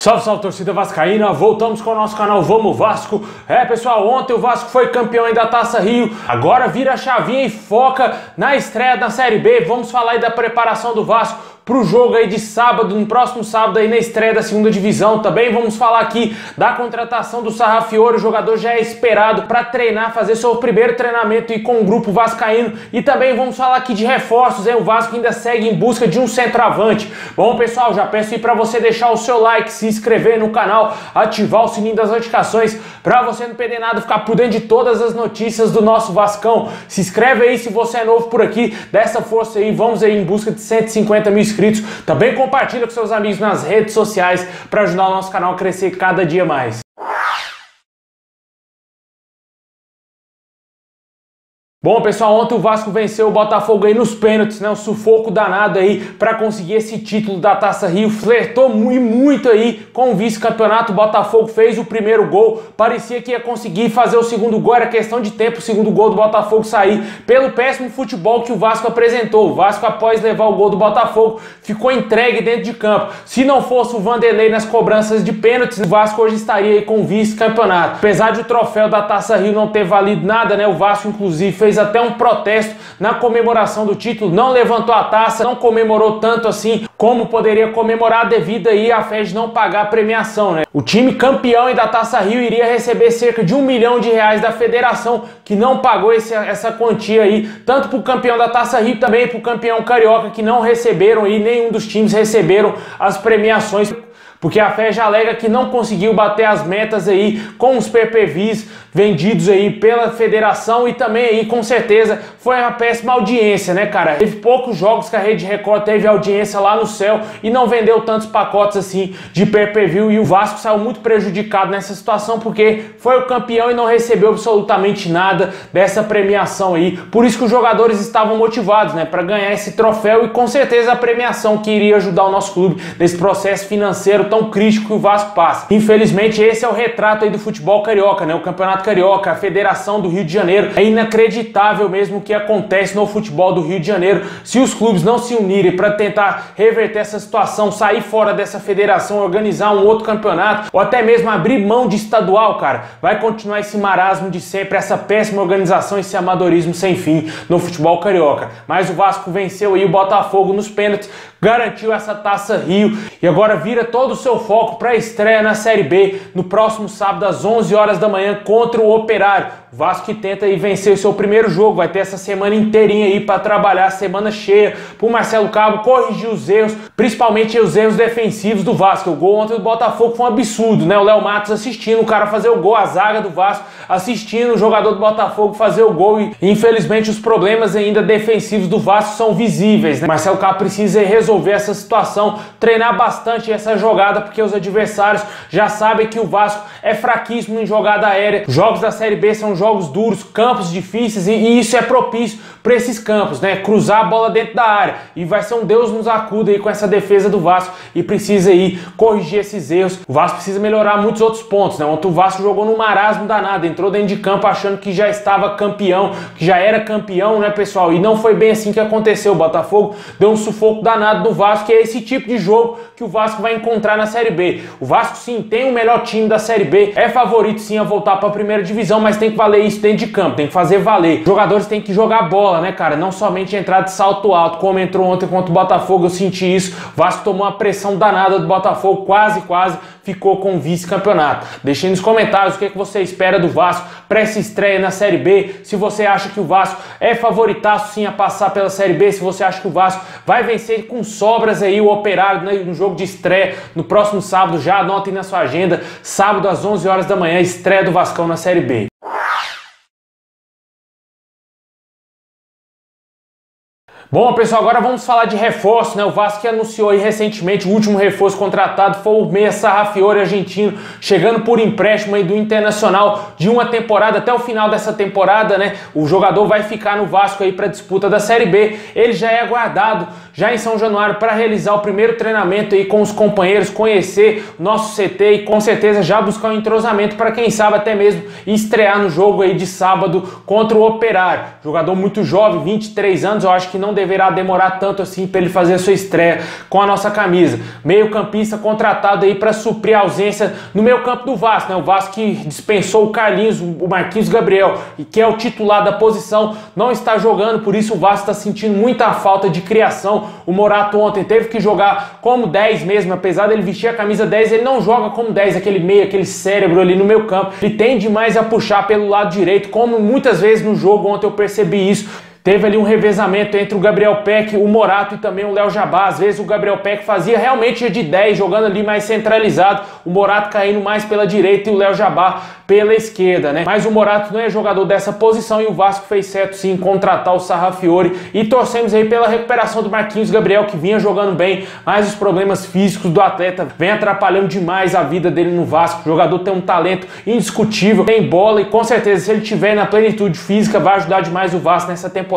Salve, salve, torcida vascaína, voltamos com o nosso canal Vamos Vasco. Pessoal, ontem o Vasco foi campeão aí da Taça Rio, agora vira a chavinha e foca na estreia da Série B. Vamos falar aí da preparação do Vasco pro jogo aí de sábado, no próximo sábado aí na estreia da segunda divisão. Também vamos falar aqui da contratação do Sarrafiore, o jogador já é esperado para treinar, fazer seu primeiro treinamento aí com o grupo vascaíno. E também vamos falar aqui de reforços, hein? O Vasco ainda segue em busca de um centroavante. Bom, pessoal, já peço aí para você deixar o seu like, se inscrever no canal, ativar o sininho das notificações para você não perder nada, ficar por dentro de todas as notícias do nosso Vascão. Se inscreve aí se você é novo por aqui, dá essa força aí, vamos aí em busca de 150 mil inscritos. Também compartilha com seus amigos nas redes sociais para ajudar o nosso canal a crescer cada dia mais. Bom, pessoal, ontem o Vasco venceu o Botafogo aí nos pênaltis, né? Um sufoco danado aí para conseguir esse título da Taça Rio. Flertou muito aí com o vice-campeonato. O Botafogo fez o primeiro gol, parecia que ia conseguir fazer o segundo gol, era questão de tempo o segundo gol do Botafogo sair pelo péssimo futebol que o Vasco apresentou. O Vasco, após levar o gol do Botafogo, ficou entregue dentro de campo. Se não fosse o Vanderlei nas cobranças de pênaltis, o Vasco hoje estaria aí com o vice-campeonato. Apesar de o troféu da Taça Rio não ter valido nada, né? O Vasco, inclusive, fez até um protesto na comemoração do título, não levantou a taça, não comemorou tanto assim como poderia comemorar devido aí à fé de não pagar a premiação, né? O time campeão da Taça Rio iria receber cerca de R$1 milhão da federação, que não pagou essa quantia aí, tanto para o campeão da Taça Rio, também para o campeão carioca, que não receberam aí, nenhum dos times receberam as premiações, porque a FE já alega que não conseguiu bater as metas aí com os PPVs vendidos aí pela federação, e também aí com certeza foi uma péssima audiência, né, cara? Teve poucos jogos que a Rede Record teve audiência lá no céu e não vendeu tantos pacotes assim de PPV, e o Vasco saiu muito prejudicado nessa situação porque foi o campeão e não recebeu absolutamente nada dessa premiação aí. Por isso que os jogadores estavam motivados, né, para ganhar esse troféu e com certeza a premiação que iria ajudar o nosso clube nesse processo financeiro tão crítico que o Vasco passa. Infelizmente esse é o retrato aí do futebol carioca, né? O Campeonato Carioca, a Federação do Rio de Janeiro. É inacreditável mesmo o que acontece no futebol do Rio de Janeiro. Se os clubes não se unirem para tentar reverter essa situação, sair fora dessa federação, organizar um outro campeonato, ou até mesmo abrir mão de estadual, cara, vai continuar esse marasmo de sempre, essa péssima organização, esse amadorismo sem fim no futebol carioca. Mas o Vasco venceu aí o Botafogo nos pênaltis, garantiu essa Taça Rio e agora vira todo o seu foco para a estreia na Série B no próximo sábado às 11 horas da manhã contra o Operário. O Vasco que tenta aí vencer o seu primeiro jogo, vai ter essa semana inteirinha aí para trabalhar, semana cheia pro Marcelo Cabo corrigir os erros, principalmente os erros defensivos do Vasco. O gol ontem do Botafogo foi um absurdo, né? O Léo Matos assistindo o cara fazer o gol, a zaga do Vasco assistindo o jogador do Botafogo fazer o gol, e infelizmente os problemas ainda defensivos do Vasco são visíveis, né? Marcelo Cabo precisa resolver essa situação, treinar bastante essa jogada, porque os adversários já sabem que o Vasco é fraquíssimo em jogada aérea. Os jogos da Série B são jogos duros, campos difíceis, e isso é propício para esses campos, né? Cruzar a bola dentro da área, e vai ser um Deus nos acuda aí com essa defesa do Vasco, e precisa aí corrigir esses erros. O Vasco precisa melhorar muitos outros pontos, né? Ontem o Vasco jogou num marasmo danado, entrou dentro de campo achando que já estava campeão, que já era campeão, né, pessoal? E não foi bem assim que aconteceu. O Botafogo deu um sufoco danado do Vasco, que é esse tipo de jogo que o Vasco vai encontrar na Série B. O Vasco sim tem o melhor time da Série B, é favorito sim a voltar para a primeira divisão, mas tem que valer isso dentro de campo, tem que fazer valer. Os jogadores têm que jogar bola, né, cara? Não somente entrar de salto alto, como entrou ontem contra o Botafogo, eu senti isso. O Vasco tomou uma pressão danada do Botafogo, quase ficou com o vice-campeonato. Deixe nos comentários o que você espera do Vasco para essa estreia na Série B, se você acha que o Vasco é favoritaço sim a passar pela Série B, se você acha que o Vasco vai vencer com sobras aí o Operário, né, no jogo de estreia no próximo sábado. Já anotem na sua agenda, sábado às 11 horas da manhã, estreia do Vascão na Série B. Bom, pessoal, agora vamos falar de reforço, né? O Vasco que anunciou aí recentemente o último reforço contratado foi o meia Sarrafiore, argentino, chegando por empréstimo aí do Internacional de uma temporada até o final dessa temporada, né? O jogador vai ficar no Vasco aí para disputa da Série B. Ele já é aguardado já em São Januário para realizar o primeiro treinamento aí com os companheiros, conhecer o nosso CT e com certeza já buscar um entrosamento para quem sabe até mesmo estrear no jogo aí de sábado contra o Operário. Jogador muito jovem, 23 anos, eu acho que não deverá demorar tanto assim para ele fazer a sua estreia com a nossa camisa. Meio campista contratado aí para suprir a ausência no meio campo do Vasco, né? O Vasco que dispensou o Carlinhos, o Marquinhos Gabriel, e que é o titular da posição, não está jogando, por isso o Vasco está sentindo muita falta de criação. O Morato ontem teve que jogar como 10 mesmo, apesar dele vestir a camisa 10, ele não joga como 10, aquele meio, aquele cérebro ali no meio campo. Ele tende mais a puxar pelo lado direito, como muitas vezes no jogo ontem eu percebi isso. Teve ali um revezamento entre o Gabriel Peck, o Morato e também o Léo Jabá. Às vezes o Gabriel Peck fazia realmente de 10, jogando ali mais centralizado, o Morato caindo mais pela direita e o Léo Jabá pela esquerda, né? Mas o Morato não é jogador dessa posição e o Vasco fez certo sim em contratar o Sarrafiore e torcemos aí pela recuperação do Marquinhos Gabriel, que vinha jogando bem, mas os problemas físicos do atleta vem atrapalhando demais a vida dele no Vasco. O jogador tem um talento indiscutível, tem bola e com certeza se ele tiver na plenitude física vai ajudar demais o Vasco nessa temporada.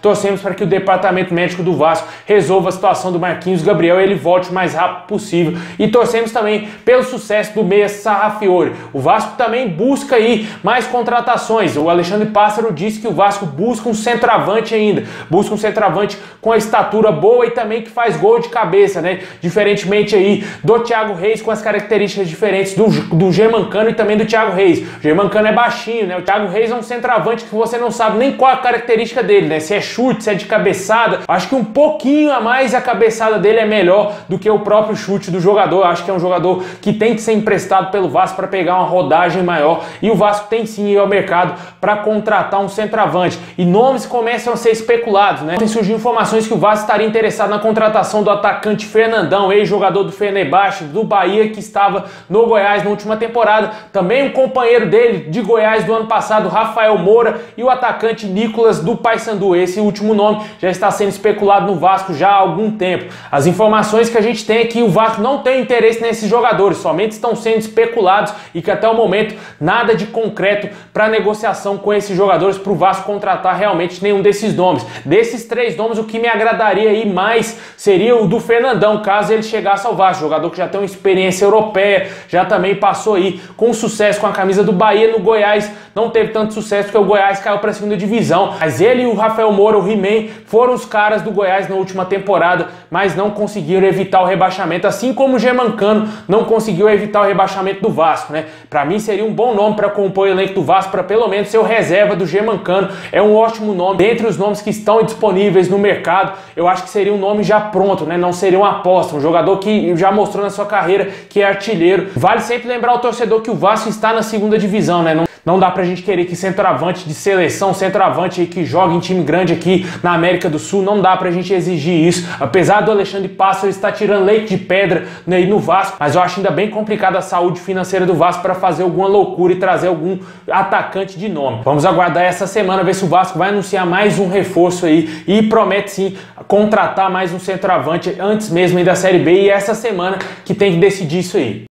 Torcemos para que o departamento médico do Vasco resolva a situação do Marquinhos Gabriel e ele volte o mais rápido possível. E torcemos também pelo sucesso do meia Sarrafiore. O Vasco também busca aí mais contratações. O Alexandre Pássaro disse que o Vasco busca um centroavante ainda. Busca um centroavante com a estatura boa e também que faz gol de cabeça, né? Diferentemente aí do Thiago Reis, com as características diferentes do Germancano e também do Thiago Reis. O Germancano é baixinho, né? O Thiago Reis é um centroavante que você não sabe nem qual a característica dele, né? Se é chute, se é de cabeçada. Acho que um pouquinho a mais a cabeçada dele é melhor do que o próprio chute do jogador. Acho que é um jogador que tem que ser emprestado pelo Vasco para pegar uma rodagem maior. E o Vasco tem sim ir ao mercado para contratar um centroavante. E nomes começam a ser especulados, né? Tem surgido informações que o Vasco estaria interessado na contratação do atacante Fernandão, ex-jogador do Fenerbahçe, do Bahia, que estava no Goiás na última temporada. Também um companheiro dele de Goiás do ano passado, Rafael Moura, e o atacante Nicolas do Paysandu. Esse último nome já está sendo especulado no Vasco já há algum tempo. As informações que a gente tem é que o Vasco não tem interesse nesses jogadores, somente estão sendo especulados e que até o momento nada de concreto para negociação com esses jogadores para o Vasco contratar realmente nenhum desses nomes. Desses 3 nomes, o que me agradaria aí mais seria o do Fernandão, caso ele chegasse ao Vasco, jogador que já tem uma experiência europeia, já também passou aí com sucesso com a camisa do Bahia. No Goiás não teve tanto sucesso porque o Goiás caiu para a segunda divisão, mas ele e o Rafael Moura, o He-Man, foram os caras do Goiás na última temporada, mas não conseguiram evitar o rebaixamento, assim como o Germancano não conseguiu evitar o rebaixamento do Vasco, né? Para mim seria um bom nome para compor o elenco do Vasco, para pelo menos ser o reserva do Germancano. É um ótimo nome, dentre os nomes que estão disponíveis no mercado, eu acho que seria um nome já pronto, né? Não seria uma aposta, um jogador que já mostrou na sua carreira que é artilheiro. Vale sempre lembrar ao torcedor que o Vasco está na segunda divisão, né? Não dá pra gente querer que centroavante de seleção, centroavante aí que joga em time grande aqui na América do Sul, não dá pra gente exigir isso. Apesar do Alexandre Pássaro estar tirando leite de pedra aí no Vasco, mas eu acho ainda bem complicada a saúde financeira do Vasco para fazer alguma loucura e trazer algum atacante de nome. Vamos aguardar essa semana, ver se o Vasco vai anunciar mais um reforço aí e promete sim contratar mais um centroavante antes mesmo aí da Série B, e essa semana que tem que decidir isso aí.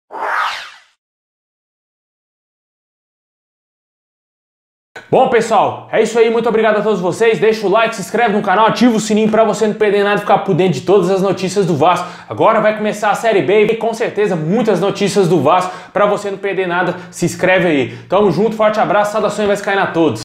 Bom, pessoal, é isso aí, muito obrigado a todos vocês, deixa o like, se inscreve no canal, ativa o sininho para você não perder nada e ficar por dentro de todas as notícias do Vasco. Agora vai começar a Série B e com certeza muitas notícias do Vasco, para você não perder nada, se inscreve aí. Tamo junto, forte abraço, saudações vascaínas a todos.